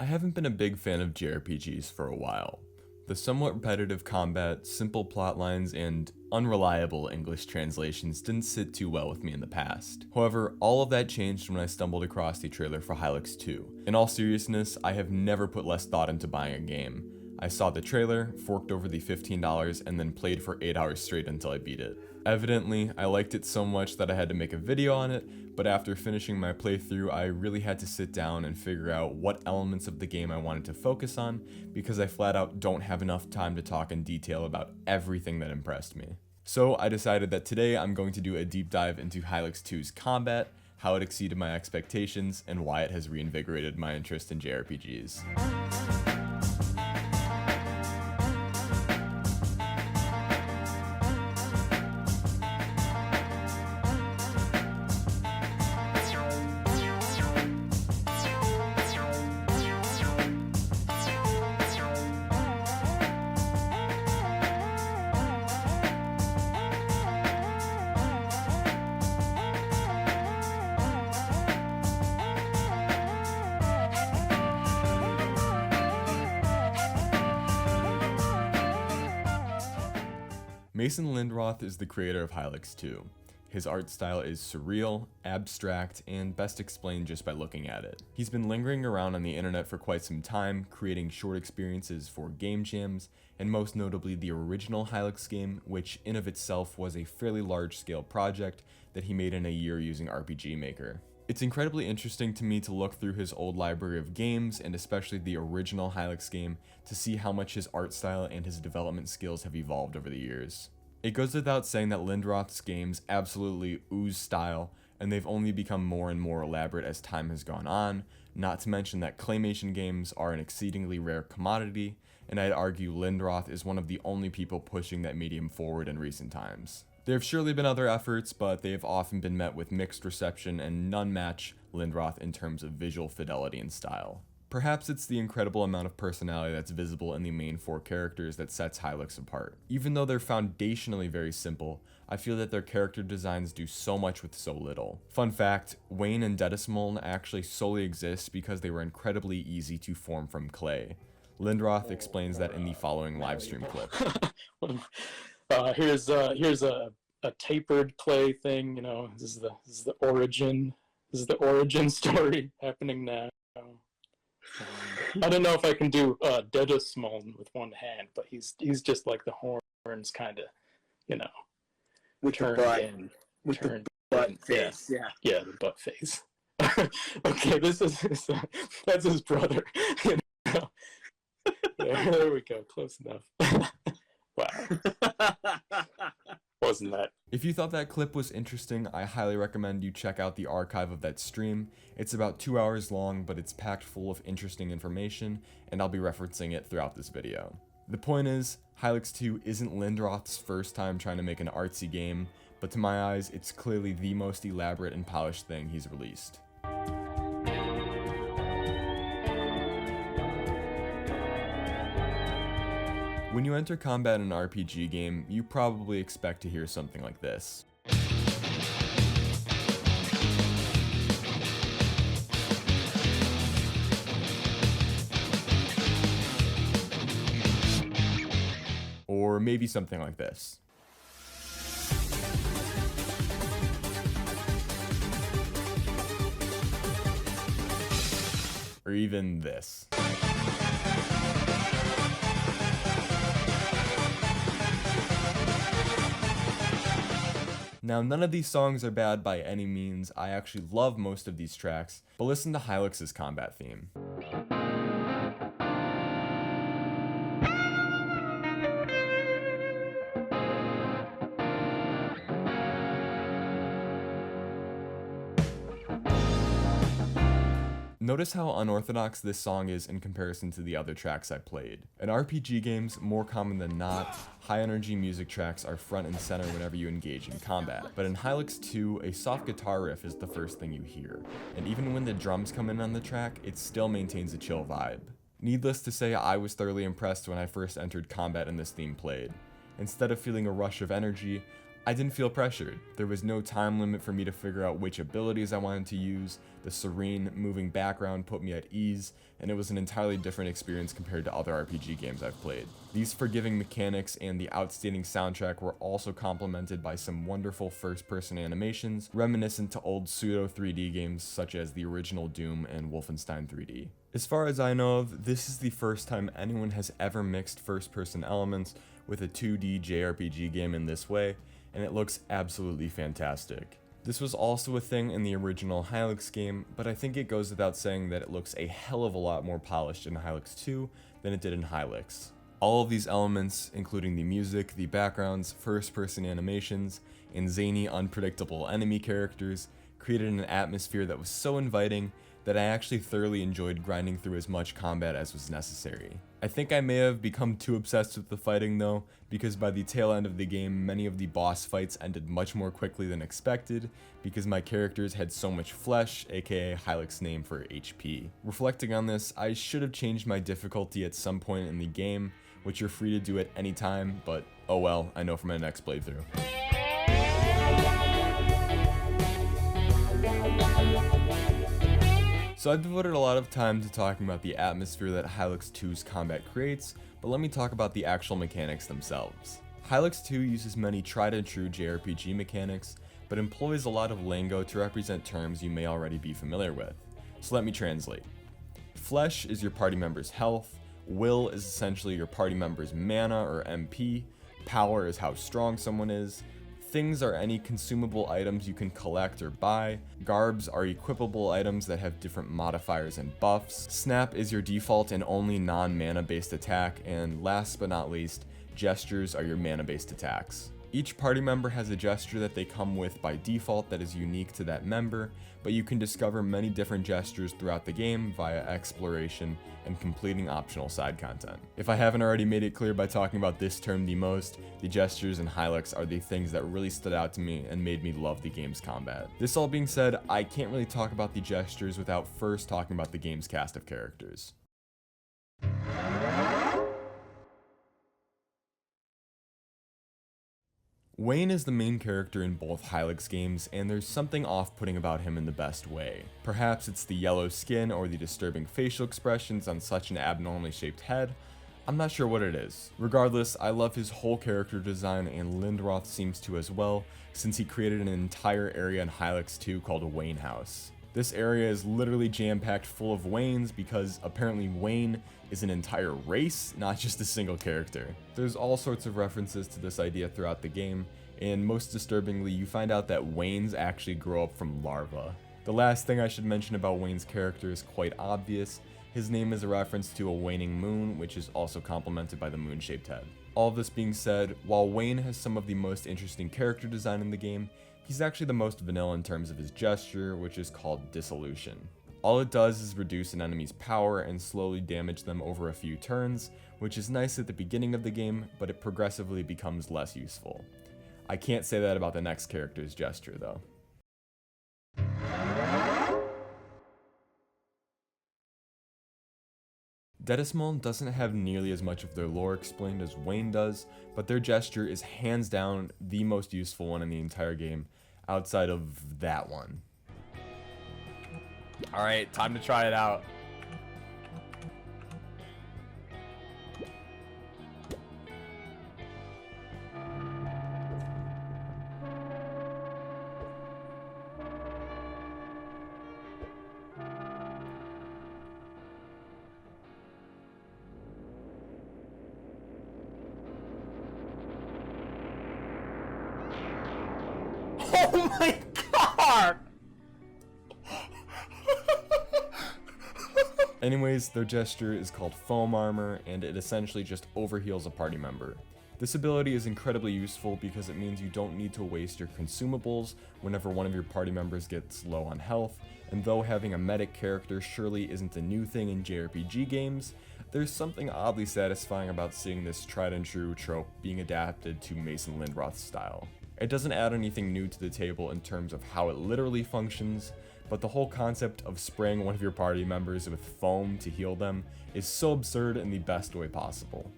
I haven't been a big fan of JRPGs for a while. The somewhat repetitive combat, simple plot lines, and unreliable English translations didn't sit too well with me in the past. However, all of that changed when I stumbled across the trailer for Hylics 2. In all seriousness, I have never put less thought into buying a game. I saw the trailer, forked over the $15, and then played for 8 hours straight until I beat it. Evidently, I liked it so much that I had to make a video on it, but after finishing my playthrough, I really had to sit down and figure out what elements of the game I wanted to focus on, because I flat out don't have enough time to talk in detail about everything that impressed me. So I decided that today I'm going to do a deep dive into Hylics 2's combat, how it exceeded my expectations, and why it has reinvigorated my interest in JRPGs. Mason Lindroth is the creator of Hylics 2. His art style is surreal, abstract, and best explained just by looking at it. He's been lingering around on the internet for quite some time, creating short experiences for game jams, and most notably the original Hylics game, which in of itself was a fairly large-scale project that he made in a year using RPG Maker. It's incredibly interesting to me to look through his old library of games, and especially the original Hylics game, to see how much his art style and his development skills have evolved over the years. It goes without saying that Lindroth's games absolutely ooze style, and they've only become more and more elaborate as time has gone on, not to mention that claymation games are an exceedingly rare commodity, and I'd argue Lindroth is one of the only people pushing that medium forward in recent times. There have surely been other efforts, but they have often been met with mixed reception, and none match Lindroth in terms of visual fidelity and style. Perhaps it's the incredible amount of personality that's visible in the main four characters that sets Hylics apart. Even though they're foundationally very simple, I feel that their character designs do so much with so little. Fun fact, Wayne and Dedismoln actually solely exist because they were incredibly easy to form from clay. Lindroth explains that in the following livestream clip. Here's a tapered clay thing. You know, this is the origin. This is the origin story happening now. I don't know if I can do Dedismoln with one hand, but he's just like the horns, kind of, you know, with turned the butt, in, with turned the butt in. face. Yeah. Yeah, the butt face. Okay, this is that's his brother. You know? There we go, close enough. Wow. Wasn't that? If you thought that clip was interesting, I highly recommend you check out the archive of that stream. It's about 2 hours long, but it's packed full of interesting information, and I'll be referencing it throughout this video. The point is, Hylics 2 isn't Lindroth's first time trying to make an artsy game, but to my eyes, it's clearly the most elaborate and polished thing he's released. When you enter combat in an RPG game, you probably expect to hear something like this. Or maybe something like this. Or even this. Now, none of these songs are bad by any means. I actually love most of these tracks, but listen to Hylics' combat theme. Notice how unorthodox this song is in comparison to the other tracks I played. In RPG games, more common than not, high energy music tracks are front and center whenever you engage in combat. But in Hylics 2, a soft guitar riff is the first thing you hear. And even when the drums come in on the track, it still maintains a chill vibe. Needless to say, I was thoroughly impressed when I first entered combat and this theme played. Instead of feeling a rush of energy, I didn't feel pressured. There was no time limit for me to figure out which abilities I wanted to use. The serene, moving background put me at ease, and it was an entirely different experience compared to other RPG games I've played. These forgiving mechanics and the outstanding soundtrack were also complemented by some wonderful first-person animations, reminiscent to old pseudo 3D games such as the original Doom and Wolfenstein 3D. As far as I know of, this is the first time anyone has ever mixed first-person elements with a 2D JRPG game in this way, and it looks absolutely fantastic. This was also a thing in the original Hylics game, but I think it goes without saying that it looks a hell of a lot more polished in Hylics 2 than it did in Hylics. All of these elements, including the music, the backgrounds, first-person animations, and zany, unpredictable enemy characters, created an atmosphere that was so inviting that I actually thoroughly enjoyed grinding through as much combat as was necessary. I think I may have become too obsessed with the fighting though, because by the tail end of the game, many of the boss fights ended much more quickly than expected, because my characters had so much flesh, aka Hylics' name for HP. Reflecting on this, I should have changed my difficulty at some point in the game, which you're free to do at any time, but oh well, I know for my next playthrough. So I've devoted a lot of time to talking about the atmosphere that Hylics 2's combat creates, but let me talk about the actual mechanics themselves. Hylics 2 uses many tried and true JRPG mechanics, but employs a lot of lingo to represent terms you may already be familiar with. So let me translate. Flesh is your party member's health, will is essentially your party member's mana or MP, power is how strong someone is, things are any consumable items you can collect or buy, garbs are equipable items that have different modifiers and buffs, snap is your default and only non-mana based attack, and last but not least, gestures are your mana based attacks. Each party member has a gesture that they come with by default that is unique to that member, but you can discover many different gestures throughout the game via exploration and completing optional side content. If I haven't already made it clear by talking about this term the most, the gestures in Hylics are the things that really stood out to me and made me love the game's combat. This all being said, I can't really talk about the gestures without first talking about the game's cast of characters. Wayne is the main character in both Hylics games, and there's something off-putting about him in the best way. Perhaps it's the yellow skin or the disturbing facial expressions on such an abnormally shaped head. I'm not sure what it is. Regardless, I love his whole character design, and Lindroth seems to as well, since he created an entire area in Hylics 2 called Wayne House. This area is literally jam-packed full of Waynes because apparently Wayne is an entire race, not just a single character. There's all sorts of references to this idea throughout the game, and most disturbingly, you find out that Waynes actually grow up from larvae. The last thing I should mention about Wayne's character is quite obvious. His name is a reference to a waning moon, which is also complemented by the moon-shaped head. All of this being said, while Wayne has some of the most interesting character design in the game, he's actually the most vanilla in terms of his gesture, which is called Dissolution. All it does is reduce an enemy's power and slowly damage them over a few turns, which is nice at the beginning of the game, but it progressively becomes less useful. I can't say that about the next character's gesture though. Dedismal doesn't have nearly as much of their lore explained as Wayne does, but their gesture is hands down the most useful one in the entire game, outside of that one. Alright, time to try it out. Oh my god! Anyways, their gesture is called Foam Armor, and it essentially just overheals a party member. This ability is incredibly useful because it means you don't need to waste your consumables whenever one of your party members gets low on health, and though having a medic character surely isn't a new thing in JRPG games, there's something oddly satisfying about seeing this tried and true trope being adapted to Mason Lindroth's style. It doesn't add anything new to the table in terms of how it literally functions, but the whole concept of spraying one of your party members with foam to heal them is so absurd in the best way possible.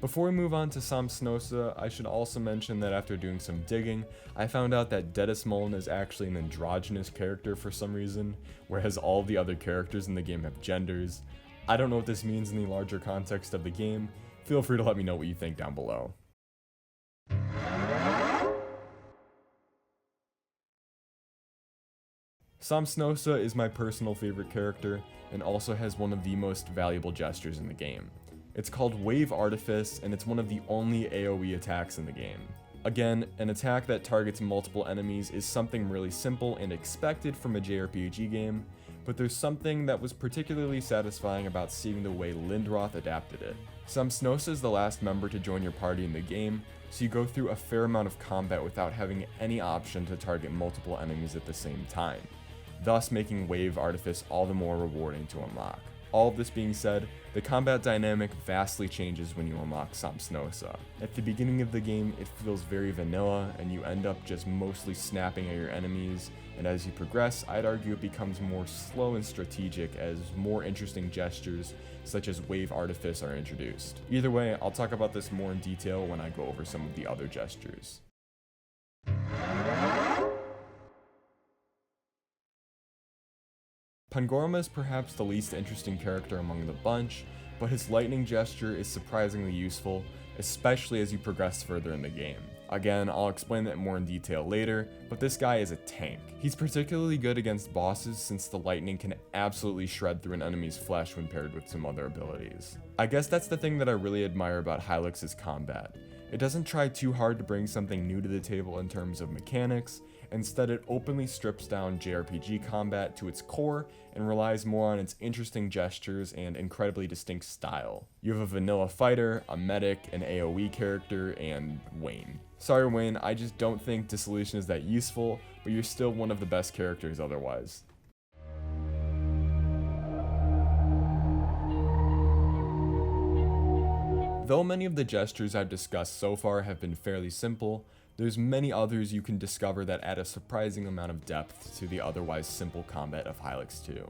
Before we move on to Samsnosa, I should also mention that after doing some digging, I found out that Dedismoln is actually an androgynous character for some reason, whereas all the other characters in the game have genders. I don't know what this means in the larger context of the game. Feel free to let me know what you think down below. Samsnosa is my personal favorite character, and also has one of the most valuable gestures in the game. It's called Wave Artifice, and it's one of the only AoE attacks in the game. Again, an attack that targets multiple enemies is something really simple and expected from a JRPG game, but there's something that was particularly satisfying about seeing the way Lindroth adapted it. Samsnosa is the last member to join your party in the game, so you go through a fair amount of combat without having any option to target multiple enemies at the same time, thus making Wave Artifice all the more rewarding to unlock. All of this being said, the combat dynamic vastly changes when you unlock Samsnosa. At the beginning of the game, it feels very vanilla, and you end up just mostly snapping at your enemies, and as you progress, I'd argue it becomes more slow and strategic as more interesting gestures, such as Wave Artifice, are introduced. Either way, I'll talk about this more in detail when I go over some of the other gestures. Pangorma is perhaps the least interesting character among the bunch, but his lightning gesture is surprisingly useful, especially as you progress further in the game. Again, I'll explain that more in detail later, but this guy is a tank. He's particularly good against bosses since the lightning can absolutely shred through an enemy's flesh when paired with some other abilities. I guess that's the thing that I really admire about Hylics' combat. It doesn't try too hard to bring something new to the table in terms of mechanics. Instead, it openly strips down JRPG combat to its core and relies more on its interesting gestures and incredibly distinct style. You have a vanilla fighter, a medic, an AoE character, and Wayne. Sorry Wayne, I just don't think Dissolution is that useful, but you're still one of the best characters otherwise. Though many of the gestures I've discussed so far have been fairly simple, there's many others you can discover that add a surprising amount of depth to the otherwise simple combat of Hylics 2.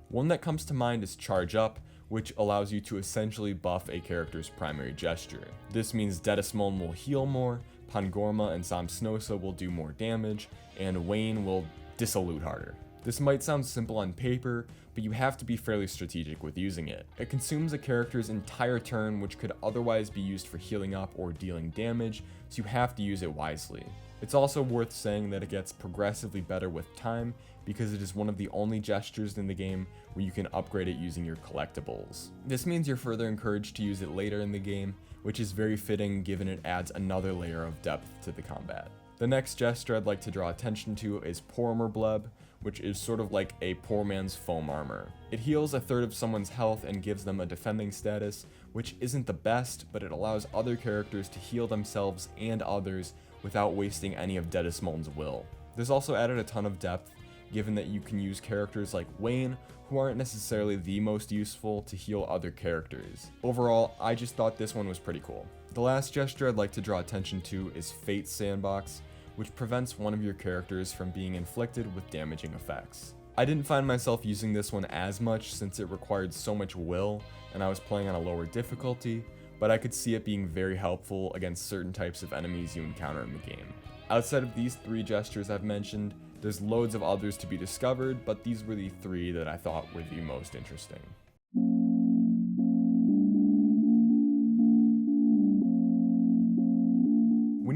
One that comes to mind is Charge Up, which allows you to essentially buff a character's primary gesture. This means Dedismoln will heal more, Pangorma and Samsnosa will do more damage, and Wayne will dissolute harder. This might sound simple on paper, but you have to be fairly strategic with using it. It consumes a character's entire turn, which could otherwise be used for healing up or dealing damage, so you have to use it wisely. It's also worth saying that it gets progressively better with time, because it is one of the only gestures in the game where you can upgrade it using your collectibles. This means you're further encouraged to use it later in the game, which is very fitting given it adds another layer of depth to the combat. The next gesture I'd like to draw attention to is Pormorbleb, which is sort of like a poor man's foam armor. It heals a third of someone's health and gives them a defending status, which isn't the best, but it allows other characters to heal themselves and others without wasting any of Dedismoln's will. This also added a ton of depth, given that you can use characters like Wayne, who aren't necessarily the most useful, to heal other characters. Overall, I just thought this one was pretty cool. The last gesture I'd like to draw attention to is Fate's Sandbox, which prevents one of your characters from being inflicted with damaging effects. I didn't find myself using this one as much since it required so much will and I was playing on a lower difficulty, but I could see it being very helpful against certain types of enemies you encounter in the game. Outside of these three gestures I've mentioned, there's loads of others to be discovered, but these were the three that I thought were the most interesting.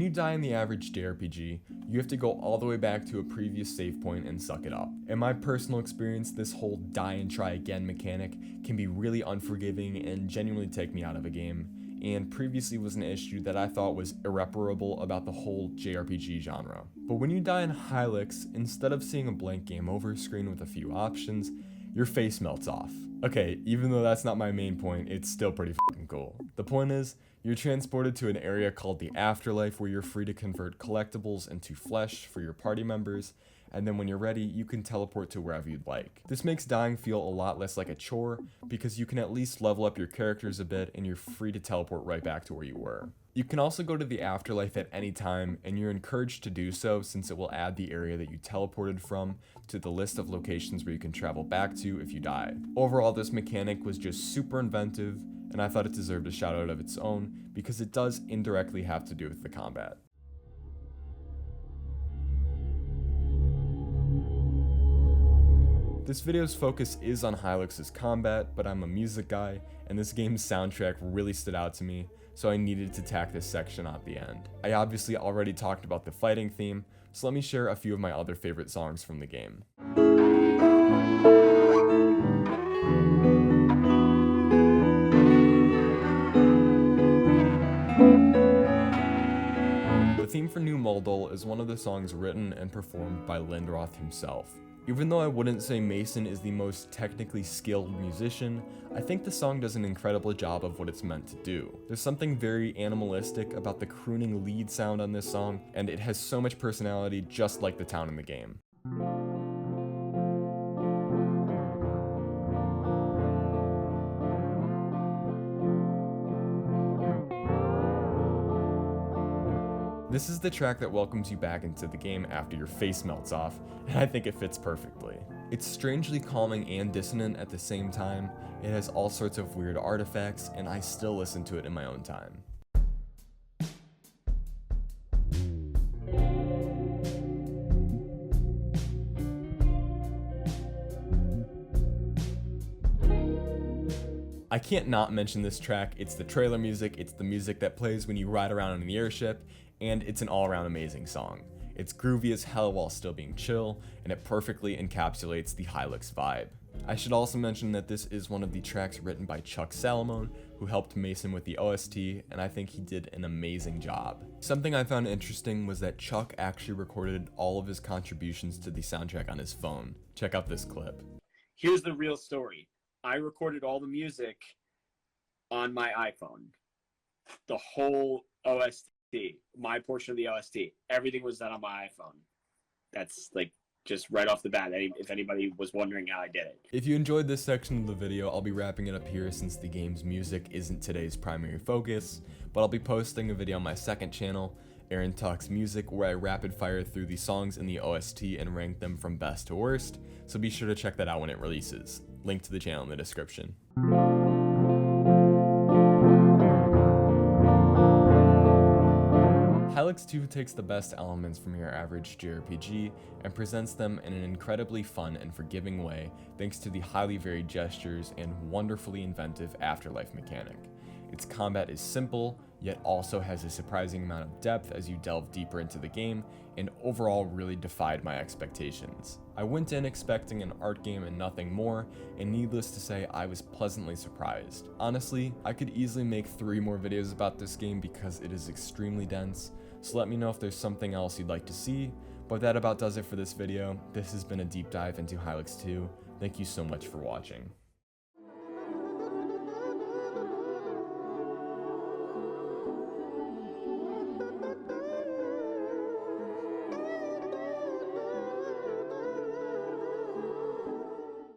When you die in the average JRPG, you have to go all the way back to a previous save point and suck it up. In my personal experience, this whole die and try again mechanic can be really unforgiving and genuinely take me out of a game, and previously was an issue that I thought was irreparable about the whole JRPG genre. But when you die in Hylics, instead of seeing a blank game over screen with a few options, your face melts off. Okay, even though that's not my main point, it's still pretty fucking cool. The point is, you're transported to an area called the Afterlife where you're free to convert collectibles into flesh for your party members, and then when you're ready, you can teleport to wherever you'd like. This makes dying feel a lot less like a chore, because you can at least level up your characters a bit and you're free to teleport right back to where you were. You can also go to the Afterlife at any time, and you're encouraged to do so since it will add the area that you teleported from to the list of locations where you can travel back to if you die. Overall, this mechanic was just super inventive, and I thought it deserved a shout out of its own because it does indirectly have to do with the combat. This video's focus is on Hylics' combat, but I'm a music guy, and this game's soundtrack really stood out to me, so I needed to tack this section at the end. I obviously already talked about the fighting theme, so let me share a few of my other favorite songs from the game. The theme for New Moldal is one of the songs written and performed by Lindroth himself. Even though I wouldn't say Mason is the most technically skilled musician, I think the song does an incredible job of what it's meant to do. There's something very animalistic about the crooning lead sound on this song, and it has so much personality just like the town in the game. This is the track that welcomes you back into the game after your face melts off, and I think it fits perfectly. It's strangely calming and dissonant at the same time, it has all sorts of weird artifacts, and I still listen to it in my own time. I can't not mention this track. It's the trailer music, it's the music that plays when you ride around in the airship, and it's an all-around amazing song. It's groovy as hell while still being chill, and it perfectly encapsulates the Hylics vibe. I should also mention that this is one of the tracks written by Chuck Salamone, who helped Mason with the OST, and I think he did an amazing job. Something I found interesting was that Chuck actually recorded all of his contributions to the soundtrack on his phone. Check out this clip. Here's the real story. I recorded all the music on my iPhone. The whole OST. My portion of the OST, everything was done on my iPhone. That's like just right off the bat, if anybody was wondering how I did it. If you enjoyed this section of the video, I'll be wrapping it up here since the game's music isn't today's primary focus, but I'll be posting a video on my second channel, Aaron Talks Music, where I rapid fire through the songs in the OST and rank them from best to worst, so be sure to check that out when it releases. Link to the channel in the description. Hylics 2 takes the best elements from your average JRPG and presents them in an incredibly fun and forgiving way thanks to the highly varied gestures and wonderfully inventive Afterlife mechanic. Its combat is simple, yet also has a surprising amount of depth as you delve deeper into the game, and overall really defied my expectations. I went in expecting an art game and nothing more, and needless to say, I was pleasantly surprised. Honestly, I could easily make 3 more videos about this game because it is extremely dense, so let me know if there's something else you'd like to see, but that about does it for this video. This has been a deep dive into Hylics 2. Thank you so much for watching.